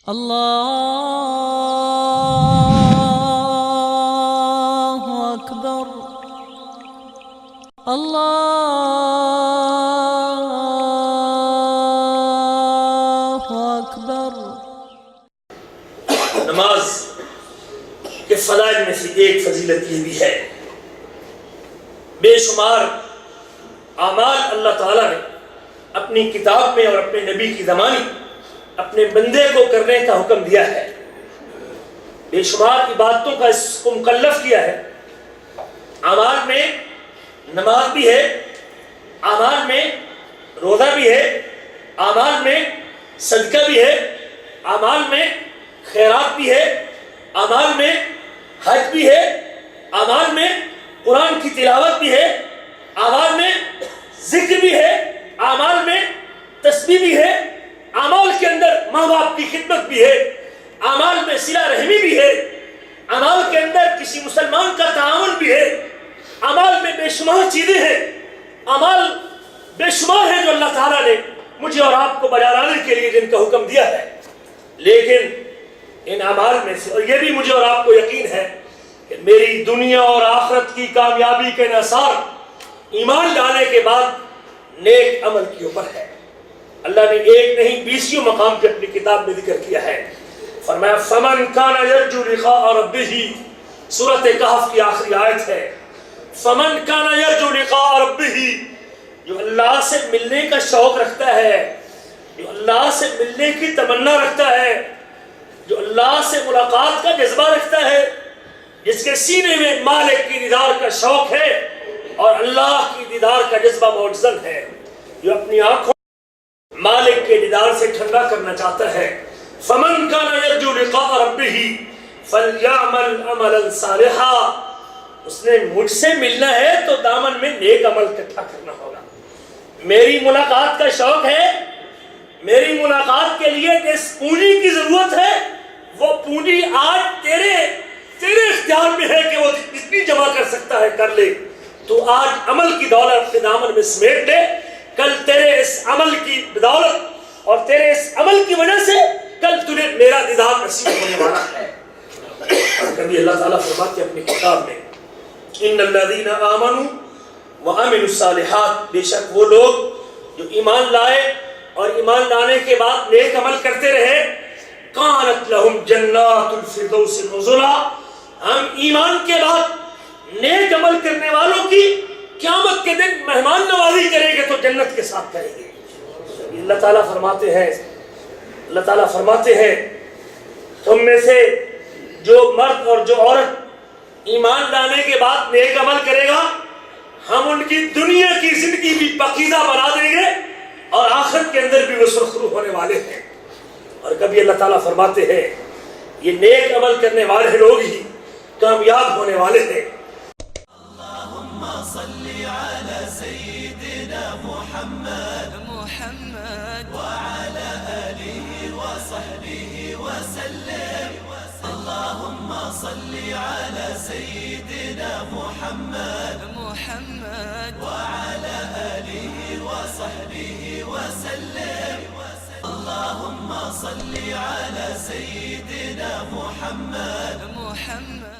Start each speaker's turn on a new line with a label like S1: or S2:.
S1: اللہ اکبر اللہ اکبر۔
S2: نماز کے فضائل میں سے ایک فضیلت یہ بھی ہے، بے شمار اعمال اللہ تعالیٰ نے اپنی کتاب میں اور اپنے نبی کی زمانی اپنے بندے کو کرنے کا حکم دیا ہے، بے شمار عبادتوں کا اس کو مکلف کیا ہے۔ اعمال میں نماز بھی ہے، اعمال میں روزہ بھی ہے، اعمال میں صدقہ بھی ہے، اعمال میں خیرات بھی ہے، اعمال میں حج بھی ہے، اعمال میں قرآن کی تلاوت بھی ہے، اعمال میں ذکر بھی ہے، اعمال میں تسبیح بھی ہے، اعمال کے اندر ماں باپ کی خدمت بھی ہے، اعمال میں صلہ رحمی بھی ہے، اعمال کے اندر کسی مسلمان کا تعاون بھی ہے، اعمال میں بے شمار چیزیں ہیں، اعمال بے شمار ہیں جو اللہ تعالیٰ نے مجھے اور آپ کو بجا لانے کے لیے جن کا حکم دیا ہے۔ لیکن ان اعمال میں سے، اور یہ بھی مجھے اور آپ کو یقین ہے کہ میری دنیا اور آخرت کی کامیابی کے انحصار ایمان لانے کے بعد نیک عمل کے اوپر ہے۔ اللہ نے ایک نہیں 20 مقام پہ اپنی کتاب میں ذکر کیا ہے، فرمایا فمن کان یرجو لقاء ربہ، سورۃ کہف کی آخری آیت ہے، فمن کان یرجو لقاء ربہ، جو اللہ سے ملنے کا شوق رکھتا ہے، جو اللہ سے ملنے کی تمنا رکھتا ہے، جو اللہ سے ملاقات کا جذبہ رکھتا ہے، جس کے سینے میں مالک کی دیدار کا شوق ہے اور اللہ کی دیدار کا جذبہ معجزن ہے، جو اپنی آنکھوں مالک کے دیدار سے ٹھنڈا کرنا چاہتا ہے، فمن کان یرجو لقاء ربہ فلیعمل عملا صالحا، اس نے مجھ سے ملنا ہے تو دامن میں نیک عمل اکٹھا کرنا ہوگا۔ میری ملاقات کا شوق ہے، میری ملاقات کے لیے جس پونجی کی ضرورت ہے وہ پونجی آج تیرے اختیار میں ہے کہ وہ جتنی جمع کر سکتا ہے کر لے۔ تو آج عمل کی دولت اپنے دامن میں سمیٹ لے، کل تیرے اس عمل کی بدولت اور تیرے اس عمل کی وجہ سے کل تجھے میرا دیدار نصیب ہونے والا ہے۔ کبھی اللہ تعالیٰ فرماتے ہیں اپنی کتاب میں، ان الذین آمنوا وعملوا الصالحات، بے شک وہ لوگ جو ایمان لائے اور ایمان لانے کے بعد نیک عمل کرتے رہے، کانت لہم جنات الفردوس نزلا، ہم ایمان کے بعد نیک عمل کرنے والوں کی قیامت کے دن مہمان نوازی کریں گے تو جنت کے ساتھ کریں گے۔ اللہ تعالیٰ فرماتے ہیں تم میں سے جو مرد اور جو عورت ایمان لانے کے بعد نیک عمل کرے گا، ہم ان کی دنیا کی زندگی بھی پاکیزہ بنا دیں گے اور آخرت کے اندر بھی وہ سرخرو ہونے والے ہیں۔ اور کبھی اللہ تعالیٰ فرماتے ہیں یہ نیک عمل کرنے والے لوگ ہی کامیاب ہونے والے ہیں۔
S3: اللہم صلی علی سیدنا محمد وعلى آلہ وصحبہ وسلم۔ اللہم صلی علی سیدنا محمد وعلى آلہ وصحبہ وسلم۔ اللہم صلی علی سیدنا محمد